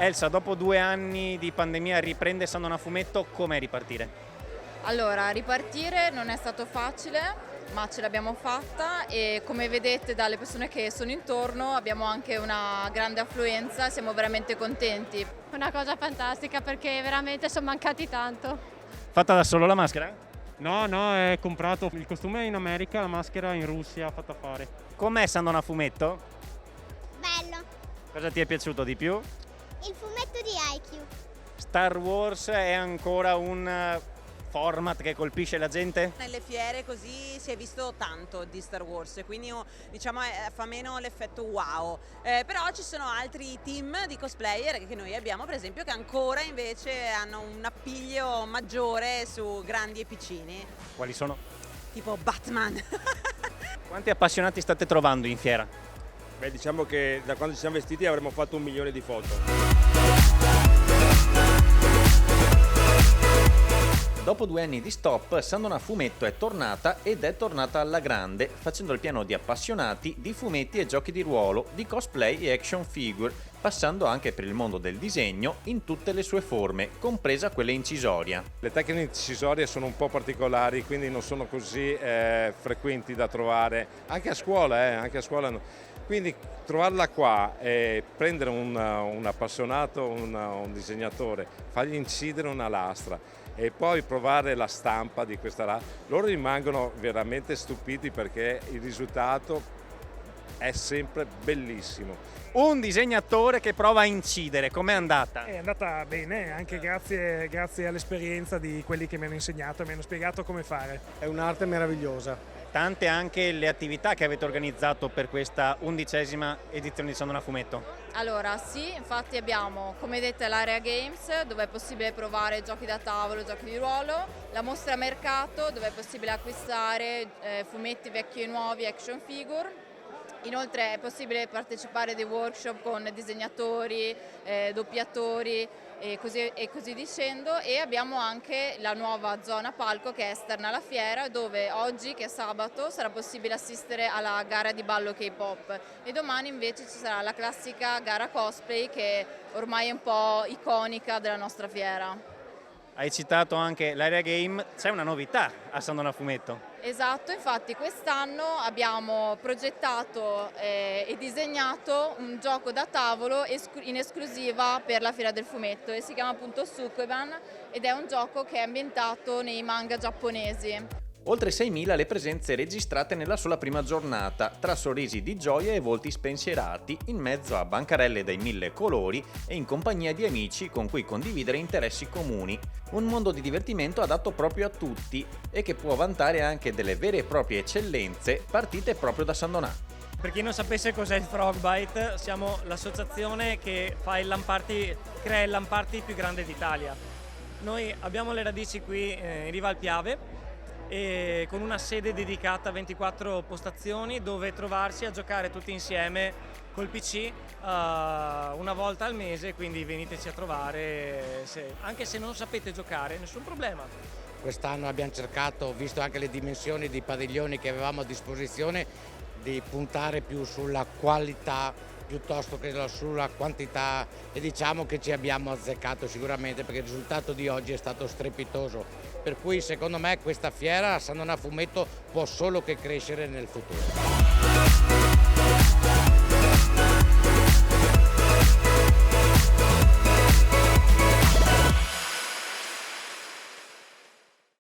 Elsa, dopo 2 anni di pandemia riprende San Donà Fumetto, com'è ripartire? Allora, ripartire non è stato facile, ma ce l'abbiamo fatta e come vedete dalle persone che sono intorno abbiamo anche una grande affluenza, siamo veramente contenti. Una cosa fantastica perché veramente sono mancati tanto. Fatta da solo la maschera? No, è comprato il costume in America, la maschera in Russia, fatta fare. Com'è San Donà Fumetto? Bello, Cosa ti è piaciuto di più? il fumetto di IQ. Star Wars è ancora un format che colpisce la gente? Nelle fiere così si è visto tanto di Star Wars, quindi diciamo fa meno l'effetto wow. Però ci sono altri team di cosplayer che noi abbiamo per esempio che ancora invece hanno un appiglio maggiore su grandi e piccini, Quali sono? tipo Batman. Quanti appassionati state trovando in fiera? Beh, diciamo che da quando ci siamo vestiti avremmo fatto 1 milione di foto. Dopo 2 anni di stop, San Donà Fumetto è tornata ed è tornata alla grande, facendo il piano di appassionati di fumetti e giochi di ruolo, di cosplay e action figure, passando anche per il mondo del disegno in tutte le sue forme, compresa quella incisoria. Le tecniche incisorie sono un po' particolari, quindi non sono così frequenti da trovare, anche a scuola, no. Quindi trovarla qua e prendere un appassionato, un disegnatore, fargli incidere una lastra e poi provare la stampa di questa lastra, loro rimangono veramente stupiti perché il risultato è sempre bellissimo. Un disegnatore che prova a incidere, com'è andata? È andata bene, anche grazie all'esperienza di quelli che mi hanno insegnato e mi hanno spiegato come fare. È un'arte meravigliosa. Tante anche le attività che avete organizzato per questa 11ª edizione di San Donà Fumetto. Allora sì, infatti abbiamo come vedete l'area games dove è possibile provare giochi da tavolo, giochi di ruolo, la mostra mercato dove è possibile acquistare fumetti vecchi e nuovi, action figure. Inoltre è possibile partecipare a dei workshop con disegnatori, doppiatori e così dicendo, e abbiamo anche la nuova zona palco che è esterna alla fiera dove oggi che è sabato sarà possibile assistere alla gara di ballo K-pop e domani invece ci sarà la classica gara cosplay che ormai è un po' iconica della nostra fiera. Hai citato anche l'area game, c'è una novità a San Donà Fumetto. Esatto, infatti quest'anno abbiamo progettato e disegnato un gioco da tavolo in esclusiva per la Fiera del Fumetto e si chiama appunto Sukeban ed è un gioco che è ambientato nei manga giapponesi. Oltre 6.000 le presenze registrate nella sola prima giornata, tra sorrisi di gioia e volti spensierati, in mezzo a bancarelle dai 1000 colori e in compagnia di amici con cui condividere interessi comuni. Un mondo di divertimento adatto proprio a tutti e che può vantare anche delle vere e proprie eccellenze partite proprio da San Donà. Per chi non sapesse cos'è il Frogbite, siamo l'associazione che fa crea il LAN party più grande d'Italia. Noi abbiamo le radici qui in riva al Piave e con una sede dedicata a 24 postazioni dove trovarsi a giocare tutti insieme col PC una volta al mese, quindi veniteci a trovare, anche se non sapete giocare, nessun problema. Quest'anno abbiamo cercato, visto anche le dimensioni dei padiglioni che avevamo a disposizione, di puntare più sulla qualità piuttosto che sulla quantità e diciamo che ci abbiamo azzeccato sicuramente perché il risultato di oggi è stato strepitoso. Per cui secondo me questa fiera a San Donà Fumetto può solo che crescere nel futuro.